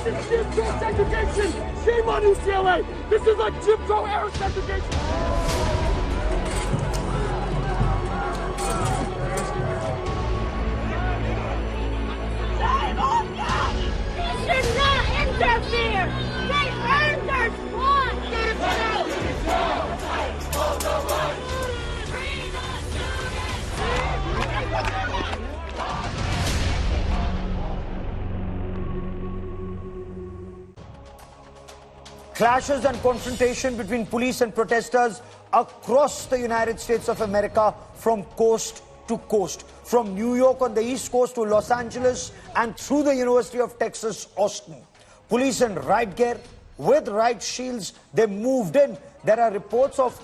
This is Jim Crow segregation! Shame on UCLA! This is like Jim Crow era segregation! Shame on them! You should not interfere! They earned their spot! Clashes and confrontation between police and protesters across the United States of America from coast to coast. From New York on the East Coast to Los Angeles and through the University of Texas, Austin. Police in riot gear with riot shields, they moved in. There are reports of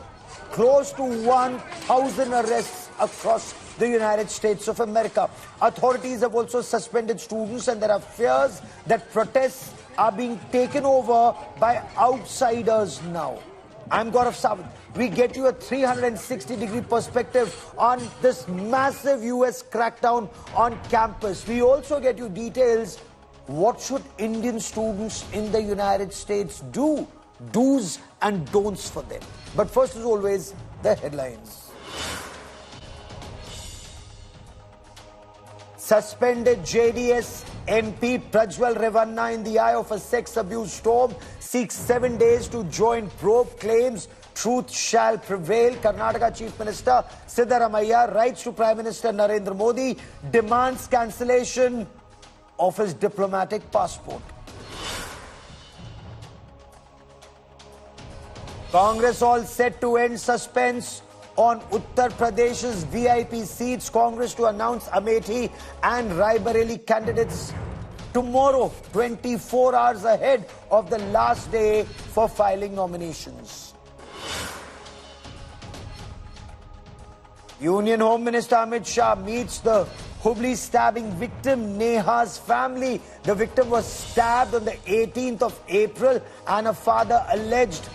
close to 1,000 arrests across the United States of America. Authorities have also suspended students and there are fears that protests are being taken over by outsiders now. I'm Gaurav Sawant. We get you a 360-degree perspective on this massive US crackdown on campus. We also get you details. What should Indian students in the United States do? Do's and don'ts for them. But first, as always, the headlines. Suspended JDS MP Prajwal Revanna in the eye of a sex abuse storm seeks 7 days to join probe, claims truth shall prevail. Karnataka Chief Minister Siddaramaiah writes to Prime Minister Narendra Modi, demands cancellation of his diplomatic passport. Congress all set to end suspense on Uttar Pradesh's VIP seats. Congress to announce Amethi and Raebareli candidates tomorrow, 24 hours ahead of the last day for filing nominations. Union Home Minister Amit Shah meets the Hubli stabbing victim Neha's family. The victim was stabbed on the 18th of April and her father alleged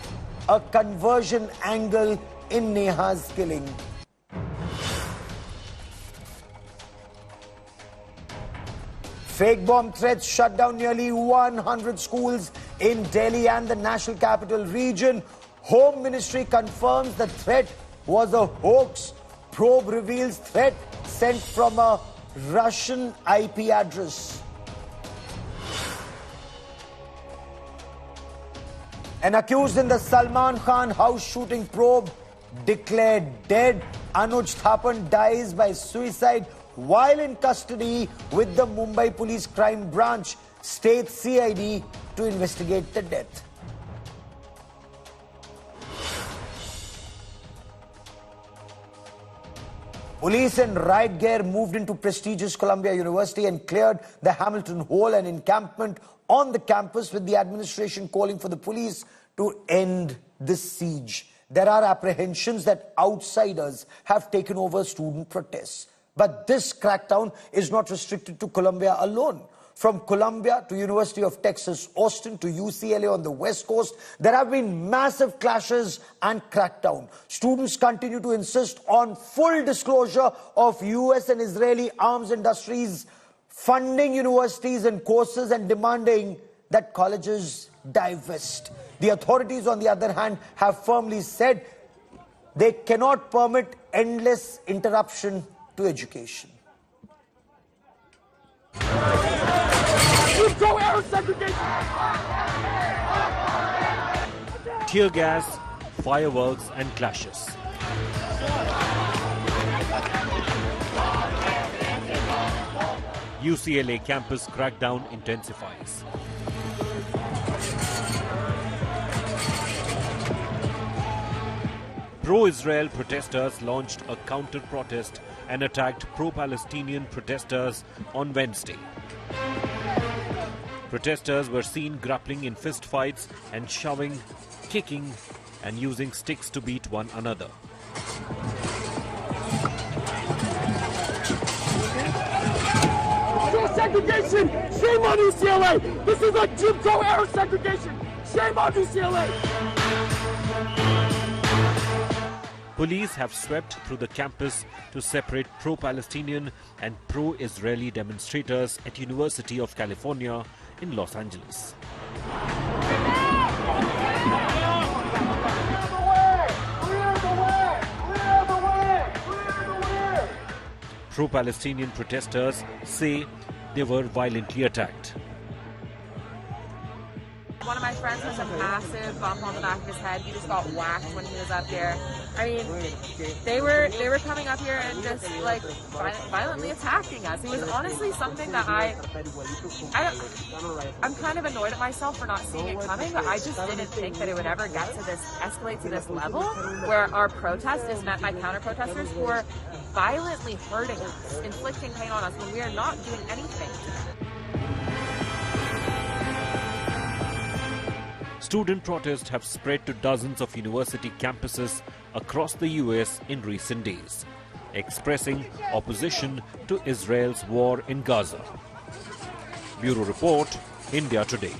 a conversion angle in Neha's killing. Fake bomb threats shut down nearly 100 schools in Delhi and the National Capital Region. Home Ministry confirms the threat was a hoax. Probe reveals threat sent from a Russian IP address. An accused in the Salman Khan house shooting probe declared dead. Anuj Thapan dies by suicide while in custody with the Mumbai Police Crime Branch. State CID to investigate the death. Police in riot gear moved into prestigious Columbia University and cleared the Hamilton Hall and encampment on the campus, with the administration calling for the police to end the siege. There are apprehensions that outsiders have taken over student protests. But this crackdown is not restricted to Columbia alone. From Columbia to University of Texas, Austin to UCLA on the West Coast, there have been massive clashes and crackdown. Students continue to insist on full disclosure of US and Israeli arms industries funding universities and courses and demanding that colleges divest. The authorities, on the other hand, have firmly said they cannot permit endless interruption to education. Tear gas, fireworks and clashes. UCLA campus crackdown intensifies. Pro-Israel protesters launched a counter-protest and attacked pro-Palestinian protesters on Wednesday. Protesters were seen grappling in fistfights and shoving, kicking and using sticks to beat one another. Segregation! Shame on UCLA! This is like Jim Crow era segregation! Shame on UCLA! Police have swept through the campus to separate pro-Palestinian and pro-Israeli demonstrators at University of California in Los Angeles. Pro-Palestinian protesters say they were violently attacked. One of my friends has a massive bump on the back of his head. He just got whacked when he was up here. I mean, they were coming up here and just like violently attacking us. It was honestly something that I'm kind of annoyed at myself for not seeing it coming, but I just didn't think that it would ever escalate to this level where our protest is met by counter-protesters who are violently hurting us, inflicting pain on us when we are not doing anything to them. Student protests have spread to dozens of university campuses across the US in recent days, expressing opposition to Israel's war in Gaza. Bureau Report, India Today.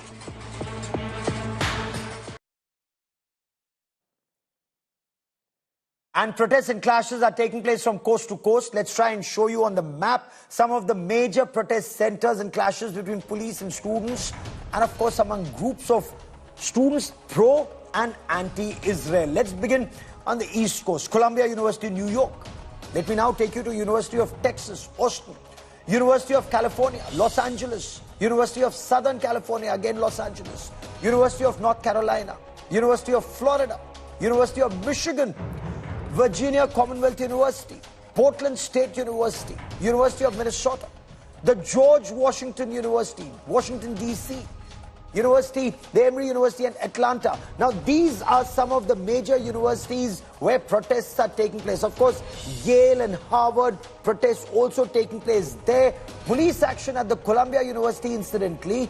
And protests and clashes are taking place from coast to coast. Let's try and show you on the map some of the major protest centers and clashes between police and students, and of course among groups of students pro and anti-Israel. Let's begin on the East Coast. Columbia University, New York. Let me now take you to University of Texas, Austin. University of California, Los Angeles. University of Southern California, again Los Angeles. University of North Carolina. University of Florida. University of Michigan. Virginia Commonwealth University. Portland State University. University of Minnesota. The George Washington University, Washington, D.C. University, the Emory University and Atlanta. Now, these are some of the major universities where protests are taking place. Of course, Yale and Harvard protests also taking place there. Police action at the Columbia University, incidentally,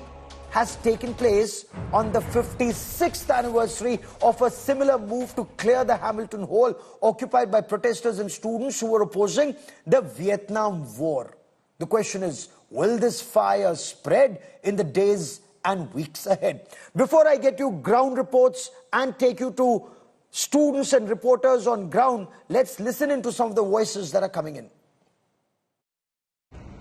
has taken place on the 56th anniversary of a similar move to clear the Hamilton Hall occupied by protesters and students who were opposing the Vietnam War. The question is, will this fire spread in the days and weeks ahead? Before I get you ground reports and take you to students and reporters on ground, let's listen into some of the voices that are coming in.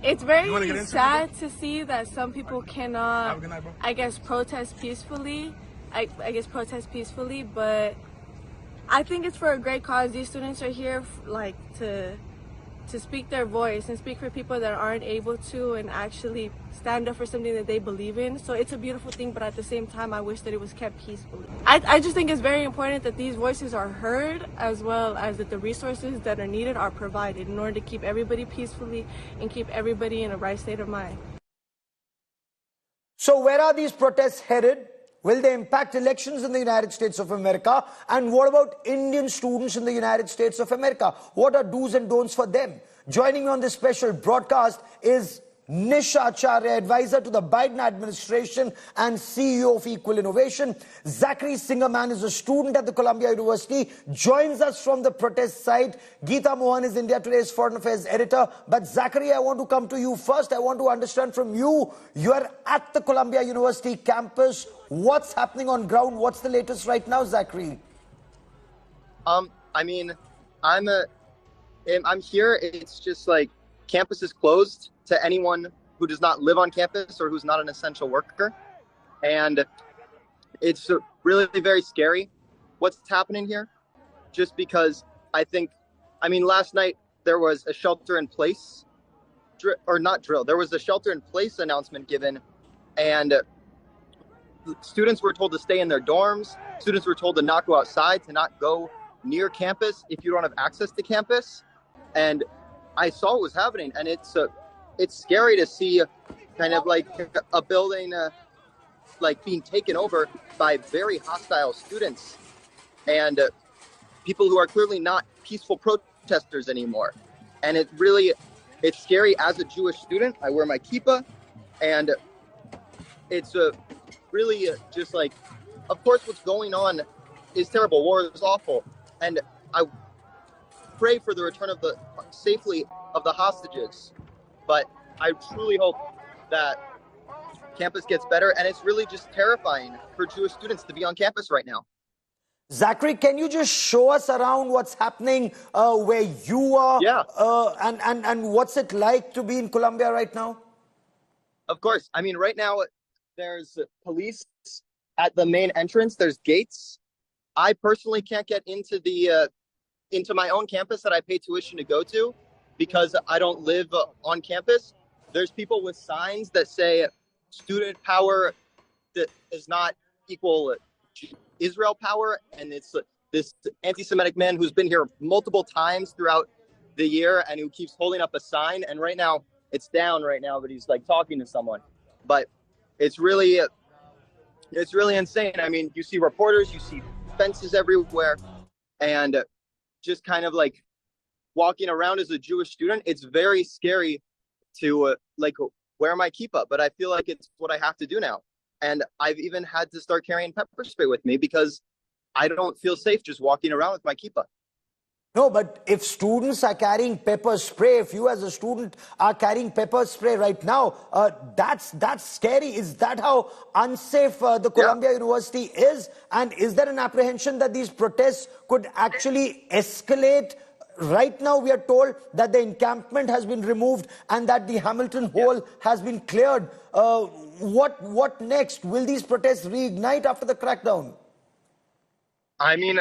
It's very sad to see that some people cannot, I guess, protest peacefully. I guess protest peacefully, but I think it's for a great cause. These students are here to speak their voice and speak for people that aren't able to, and actually stand up for something that they believe in. So it's a beautiful thing, but at the same time, I wish that it was kept peacefully. I just think it's very important that these voices are heard, as well as that the resources that are needed are provided in order to keep everybody peacefully and keep everybody in a right state of mind. So where are these protests headed? Will they impact elections in the United States of America? And what about Indian students in the United States of America? What are do's and don'ts for them? Joining me on this special broadcast is Nisha Acharya, advisor to the Biden administration and CEO of Equal Innovation. Zachary Singerman is a student at the Columbia University, joins us from the protest site. Geeta Mohan is India Today's Foreign Affairs editor. But Zachary, I want to come to you first. I want to understand from you. You are at the Columbia University campus. What's happening on ground? What's the latest right now, Zachary? I mean, I'm here. It's just like campus is closed to anyone who does not live on campus or who's not an essential worker. And it's really very scary what's happening here, just because last night there was a shelter in place, there was a shelter in place announcement given, and students were told to stay in their dorms. Students were told to not go outside, to not go near campus if you don't have access to campus. And I saw what was happening, and it's scary to see kind of like a building being taken over by very hostile students and people who are clearly not peaceful protesters anymore. And it's scary as a Jewish student. I wear my kippah, and it's really just like, of course, what's going on is terrible. War is awful, and I pray for the return of the hostages. But I truly hope that campus gets better, and it's really just terrifying for Jewish students to be on campus right now. Zachary, can you just show us around what's happening where you are? Yeah. And what's it like to be in Columbia right now? Of course. I mean, right now, there's police at the main entrance. There's gates. I personally can't get into into my own campus that I pay tuition to go to because I don't live on campus. There's people with signs that say student power that does not equal Israel power, and it's this anti-Semitic man who's been here multiple times throughout the year and who keeps holding up a sign. And right now it's down right now, but he's like talking to someone. But it's really insane. I mean, you see reporters, you see fences everywhere, and just kind of like walking around as a Jewish student, it's very scary to like wear my kippah, but I feel like it's what I have to do now. And I've even had to start carrying pepper spray with me because I don't feel safe just walking around with my kippah. No, but if students are carrying pepper spray, if you as a student are carrying pepper spray right now, that's scary. Is that how unsafe the Columbia University is? And is there an apprehension that these protests could actually escalate? Right now, we are told that the encampment has been removed and that the Hamilton Hole has been cleared. What next? Will these protests reignite after the crackdown? I mean,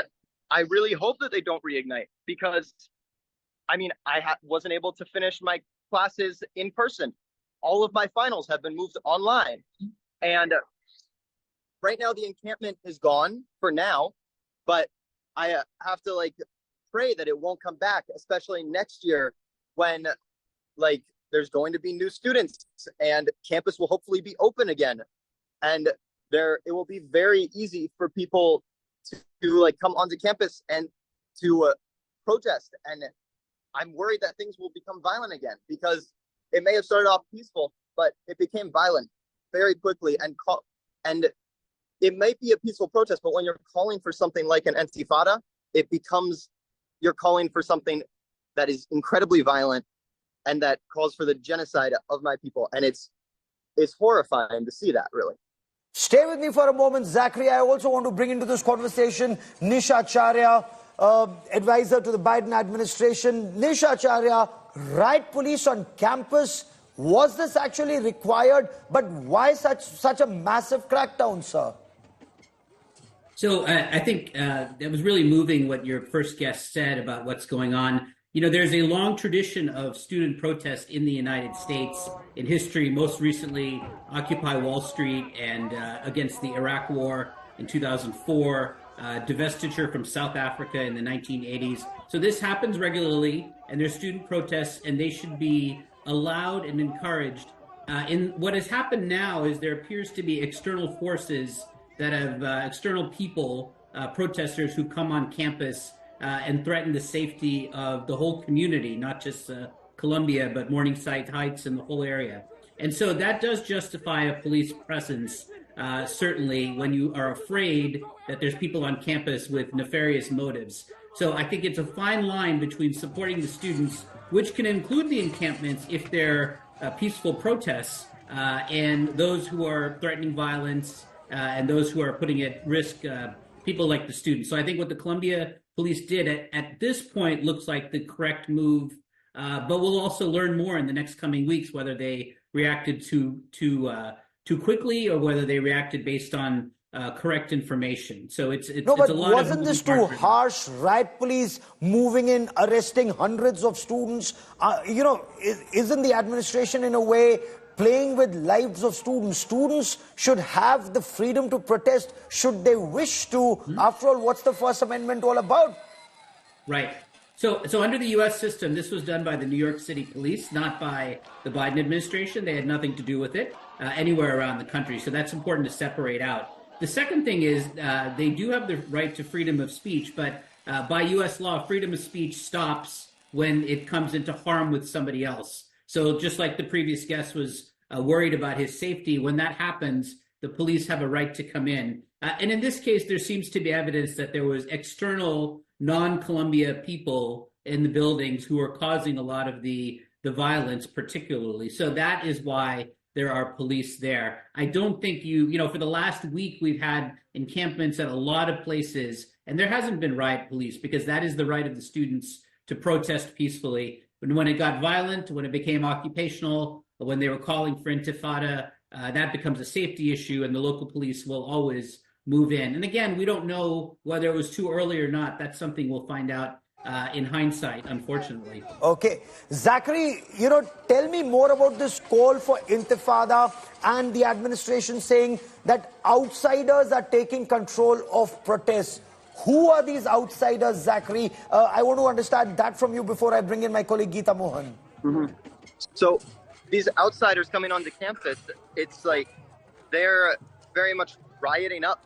I really hope that they don't reignite because, I mean, I wasn't able to finish my classes in person. All of my finals have been moved online. And right now the encampment is gone for now, but I have to like pray that it won't come back, especially next year when like there's going to be new students and campus will hopefully be open again. And it will be very easy for people to like come onto campus and to protest. And I'm worried that things will become violent again because it may have started off peaceful, but it became violent very quickly. And it might be a peaceful protest, but when you're calling for something like an intifada, it becomes you're calling for something that is incredibly violent and that calls for the genocide of my people. And it's horrifying to see that, really. Stay with me for a moment, Zachary. I also want to bring into this conversation Nisha Acharya, advisor to the Biden administration. Nisha Acharya, riot police on campus. Was this actually required? But why such a massive crackdown, sir? So I think that was really moving what your first guest said about what's going on. You know, there's a long tradition of student protest in the United States in history, most recently Occupy Wall Street and against the Iraq War in 2004, divestiture from South Africa in the 1980s. So this happens regularly, and there's student protests, and they should be allowed and encouraged. In what has happened now is there appears to be external forces that have external people, protesters who come on campus and threaten the safety of the whole community, not just Columbia, but Morningside Heights and the whole area. And so that does justify a police presence, certainly, when you are afraid that there's people on campus with nefarious motives. So I think it's a fine line between supporting the students, which can include the encampments if they're peaceful protests, and those who are threatening violence and those who are putting at risk people like the students. So I think what the Columbia police did at this point looks like the correct move, but we'll also learn more in the next coming weeks whether they reacted too quickly or whether they reacted based on correct information. So it's no, but it's a lot wasn't this too harsh? Riot police moving in, arresting hundreds of students. You know, isn't the administration in a way playing with lives of students? Students should have the freedom to protest should they wish to. After all, what's the First Amendment all about? Right. So under the U.S. system, this was done by the New York City Police, not by the Biden administration. They had nothing to do with it anywhere around the country. So that's important to separate out. The second thing is they do have the right to freedom of speech, but by U.S. law, freedom of speech stops when it comes into harm with somebody else. So just like the previous guest was worried about his safety, when that happens, the police have a right to come in. And in this case, there seems to be evidence that there was external non-Columbia people in the buildings who are causing a lot of the violence particularly. So that is why there are police there. I don't think you know, for the last week, we've had encampments at a lot of places, and there hasn't been riot police because that is the right of the students to protest peacefully. But when it got violent, when it became occupational, when they were calling for intifada, that becomes a safety issue, and the local police will always move in. And again, we don't know whether it was too early or not. That's something we'll find out in hindsight, unfortunately. Okay. Zachary, tell me more about this call for intifada and the administration saying that outsiders are taking control of protests. Who are these outsiders, Zachary? I want to understand that from you before I bring in my colleague Geeta Mohan. So these outsiders coming onto campus, it's like they're very much riling up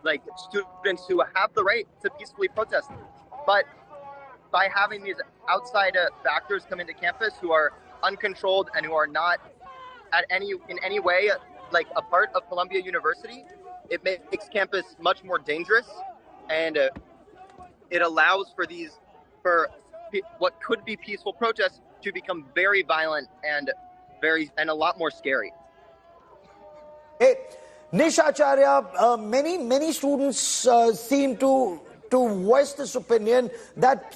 like students who have the right to peacefully protest. But by having these outside factors come into campus who are uncontrolled and who are not in any way like a part of Columbia University, it makes campus much more dangerous, and it allows for what could be peaceful protests to become very violent and a lot more scary. Hey, Nish Acharya, many students seem to voice this opinion that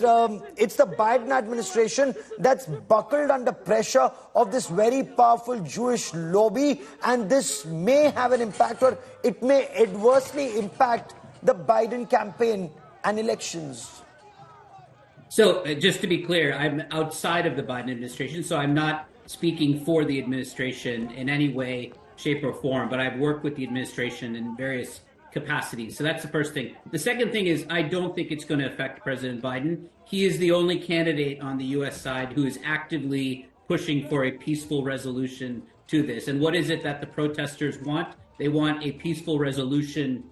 it's the Biden administration that's buckled under pressure of this very powerful Jewish lobby, and this may have an impact, or it may adversely impact the Biden campaign and elections. So just to be clear, I'm outside of the Biden administration, so I'm not speaking for the administration in any way, shape, or form, but I've worked with the administration in various capacities. So that's the first thing. The second thing is I don't think it's going to affect President Biden. He is the only candidate on the U.S. side who is actively pushing for a peaceful resolution to this. And what is it that the protesters want? They want a peaceful resolution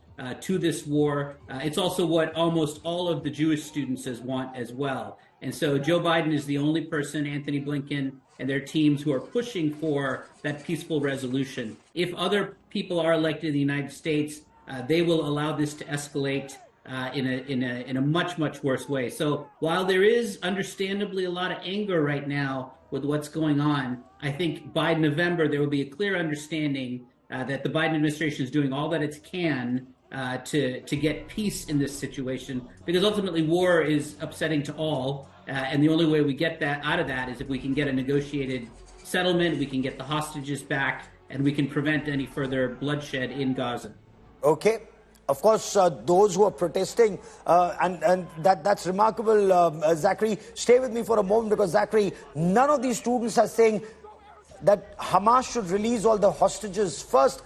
to this war. It's also what almost all of the Jewish students want as well. And so Joe Biden is the only person, Anthony Blinken and their teams, who are pushing for that peaceful resolution. If other people are elected in the United States, they will allow this to escalate in a much, much worse way. So while there is understandably a lot of anger right now with what's going on, I think by November there will be a clear understanding that the Biden administration is doing all that it can to get peace in this situation, because ultimately war is upsetting to all, and the only way we get that out of that is if we can get a negotiated settlement, we can get the hostages back, and we can prevent any further bloodshed in Gaza. Okay. Of course, those who are protesting, and that's remarkable, Zachary. Stay with me for a moment, because, Zachary, none of these students are saying that Hamas should release all the hostages first.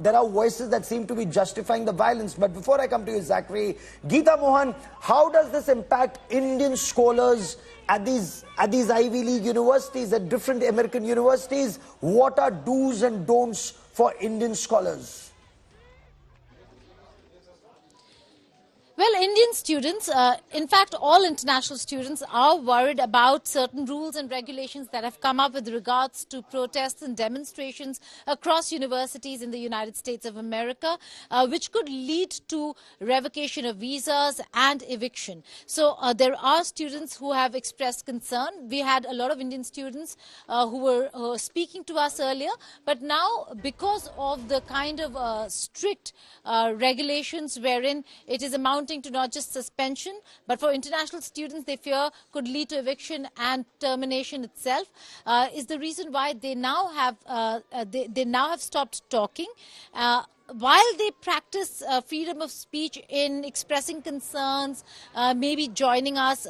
There are voices that seem to be justifying the violence. But before I come to you, Zachary, Geeta Mohan, how does this impact Indian scholars at these Ivy League universities, at different American universities? What are do's and don'ts for Indian scholars? Well, Indian students, in fact, all international students are worried about certain rules and regulations that have come up with regards to protests and demonstrations across universities in the United States of America, which could lead to revocation of visas and eviction. So there are students who have expressed concern. We had a lot of Indian students who were speaking to us earlier, but now because of the kind of strict regulations wherein it is amounting to not just suspension, but for international students they fear could lead to eviction and termination itself, is the reason why they now have stopped talking. While they practice freedom of speech in expressing concerns, maybe joining us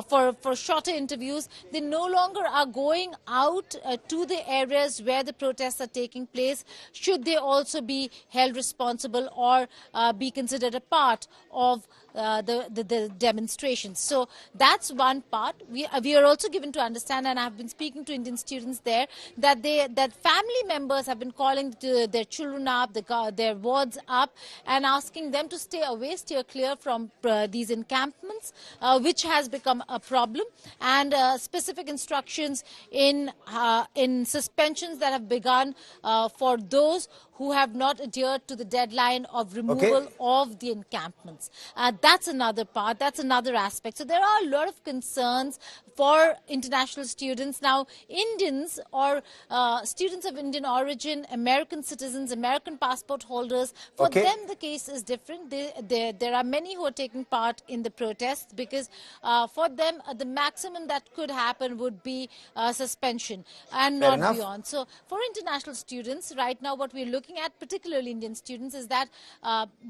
for shorter interviews, they no longer are going out to the areas where the protests are taking place, should they also be held responsible or be considered a part of the demonstrations. So that's one part. We are also given to understand, and I have been speaking to Indian students there, that family members have been calling their children up, their wards up, and asking them to stay away, steer clear from these encampments, which has become a problem, and specific instructions in suspensions that have begun for those who have not adhered to the deadline of removal of the encampments. That's another part. That's another aspect. So there are a lot of concerns for international students. Now, Indians or students of Indian origin, American citizens, American passport holders, for them the case is different. There are many who are taking part in the protests because for them the maximum that could happen would be suspension and not beyond. So for international students, right now what we're looking at, particularly Indian students, is that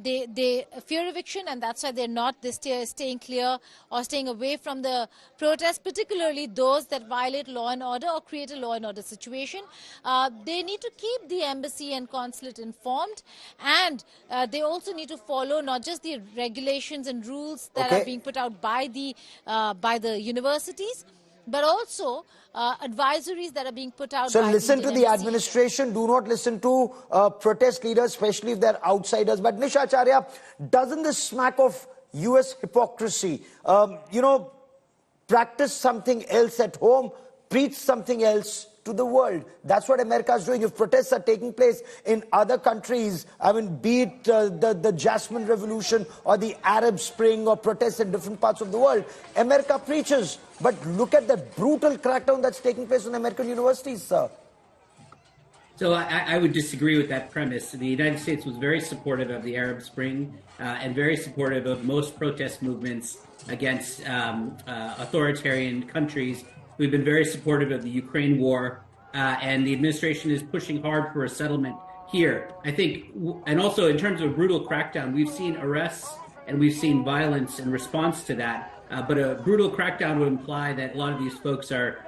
they fear eviction, and that's why they're staying clear or staying away from the protests, particularly those that violate law and order or create a law and order situation. They need to keep the embassy and consulate informed, and they also need to follow not just the regulations and rules that are being put out by the universities, but also advisories that are being put out. So by listen the to the administration. Do not listen to protest leaders, especially if they're outsiders. But Nisha Acharya, doesn't this smack of US hypocrisy? Practice something else at home, preach something else to the world. That's what America is doing. If protests are taking place in other countries, I mean, be it the Jasmine Revolution or the Arab Spring or protests in different parts of the world, America preaches. But look at the brutal crackdown that's taking place on American universities, sir. So I would disagree with that premise. The United States was very supportive of the Arab Spring and very supportive of most protest movements against authoritarian countries. We've been very supportive of the Ukraine war, and the administration is pushing hard for a settlement here. I think, and also in terms of brutal crackdown, we've seen arrests and we've seen violence in response to that. But a brutal crackdown would imply that a lot of these folks are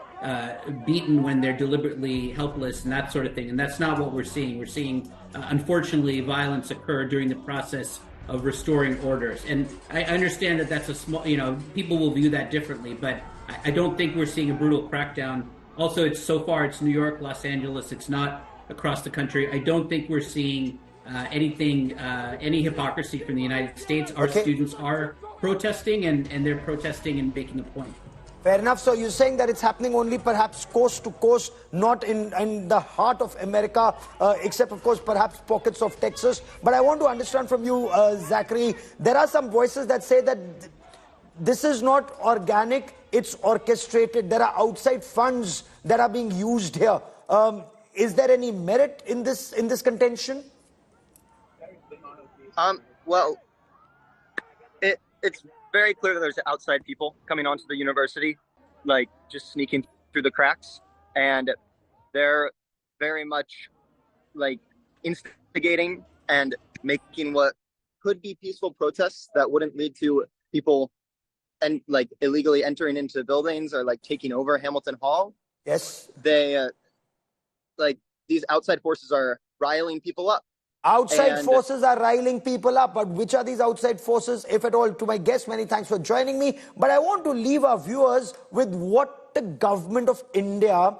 beaten when they're deliberately helpless and that sort of thing. And that's not what we're seeing. We're seeing, unfortunately, violence occur during the process of restoring orders. And I understand that that's a small, people will view that differently, but I don't think we're seeing a brutal crackdown. Also, so far it's New York, Los Angeles. It's not across the country. I don't think we're seeing any hypocrisy from the United States. Our students are protesting, and they're protesting and making a point. Fair enough. So you're saying that it's happening only perhaps coast to coast, not in the heart of America, except, of course, perhaps pockets of Texas. But I want to understand from you, Zachary, there are some voices that say that this is not organic, it's orchestrated. There are outside funds that are being used here. Is there any merit in this contention? Well, it's very clear that there's outside people coming onto the university, like just sneaking through the cracks, and they're very much like instigating and making what could be peaceful protests that wouldn't lead to people and like illegally entering into buildings or like taking over Hamilton Hall. Yes. They like these outside forces are riling people up. Outside forces are riling people up, but which are these outside forces, if at all? To my guest, many thanks for joining me. But I want to leave our viewers with what the government of India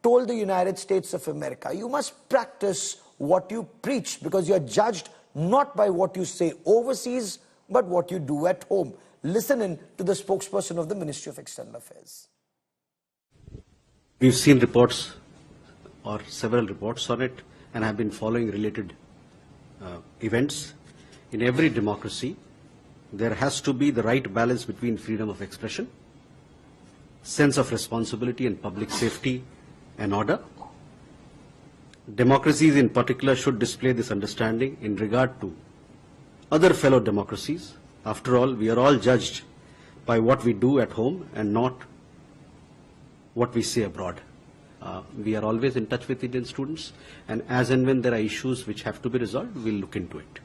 told the United States of America. You must practice what you preach, because you're judged not by what you say overseas, but what you do at home. Listen in to the spokesperson of the Ministry of External Affairs. We've seen reports, or several reports on it, and have been following related events. In every democracy, there has to be the right balance between freedom of expression, sense of responsibility and public safety and order. Democracies in particular should display this understanding in regard to other fellow democracies. After all, we are all judged by what we do at home and not what we say abroad. We are always in touch with Indian students, and as and when there are issues which have to be resolved, we'll look into it.